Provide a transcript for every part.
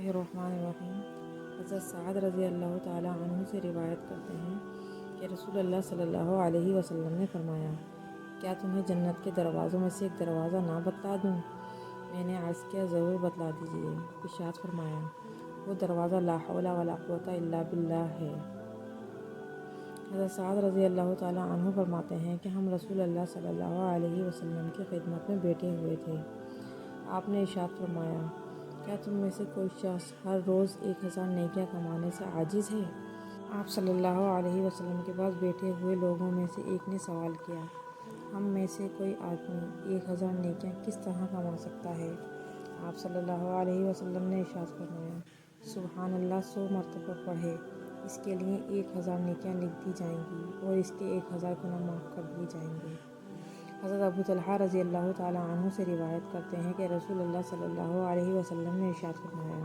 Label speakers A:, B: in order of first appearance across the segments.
A: اللہ الرحمن الرحیم۔ حضرت سعد رضی اللہ تعالیٰ عنہ سے روایت کرتے ہیں کہ رسول اللہ صلی اللہ علیہ وسلم نے فرمایا، کیا تمہیں جنت کے دروازوں میں سے ایک دروازہ نہ بتلا دوں؟ میں نے عرض کیا، ضرور بتلا دیجیے۔ ارشاد فرمایا، وہ دروازہ لا حول ولا قوت الا باللہ ہے۔ حضرت سعد رضی اللہ تعالیٰ عنہ فرماتے ہیں کہ ہم رسول اللہ صلی اللہ علیہ وسلم کی خدمت میں بیٹھے ہوئے تھے۔ آپ نے ارشاد فرمایا، کیا تم میں سے کوئی شخص ہر روز 1000 نیکیاں کمانے سے عاجز ہے؟ آپ صلی اللہ علیہ وسلم کے پاس بیٹھے ہوئے لوگوں میں سے ایک نے سوال کیا، ہم میں سے کوئی آدمی 1000 نیکیاں کس طرح کما سکتا ہے؟ آپ صلی اللہ علیہ وسلم نے ارشاد فرمایا، سبحان اللہ 100 مرتبہ پڑھے، اس کے لیے 1000 نیکیاں لکھ دی جائیں گی اور اس کے 1000 گناہ معاف کر دیے جائیں گے۔ حضرت ابو طلحہ رضی اللہ تعالیٰ عنہ سے روایت کرتے ہیں کہ رسول اللہ صلی اللہ علیہ وسلم نے ارشاد فرمایا،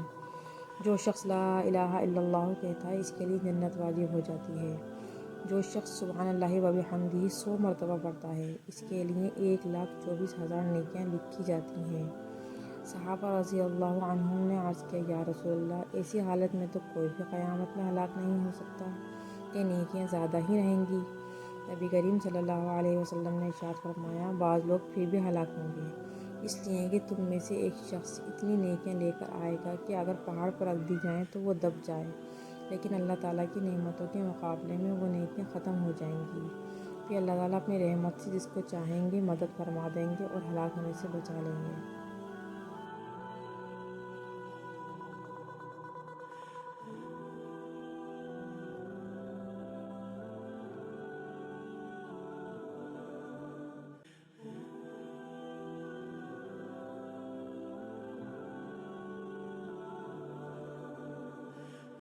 A: جو شخص لا الہ الا اللہ کہتا ہے اس کے لیے جنت واجب ہو جاتی ہے۔ جو شخص سبحان اللہ و بحمدہ 100 مرتبہ پڑھتا ہے اس کے لیے 1,24,000 نیکیاں لکھی جاتی ہیں۔ صحابہ رضی اللہ عنہم نے عرض کیا، یا رسول اللہ، ایسی حالت میں تو کوئی بھی قیامت میں ہلاک نہیں ہو سکتا کہ نیکیاں زیادہ ہی رہیں گی؟ نبی کریم صلی اللہ علیہ وسلم نے ارشاد فرمایا، بعض لوگ پھر بھی ہلاک ہوں گے، اس لیے کہ تم میں سے ایک شخص اتنی نیکیاں لے کر آئے گا کہ اگر پہاڑ پر رکھ دی جائیں تو وہ دب جائے، لیکن اللہ تعالیٰ کی نعمتوں کے مقابلے میں وہ نیکیاں ختم ہو جائیں گی۔ پھر اللہ تعالیٰ اپنی رحمت سے جس کو چاہیں گے مدد فرما دیں گے اور ہلاک ہونے سے بچا لیں گے۔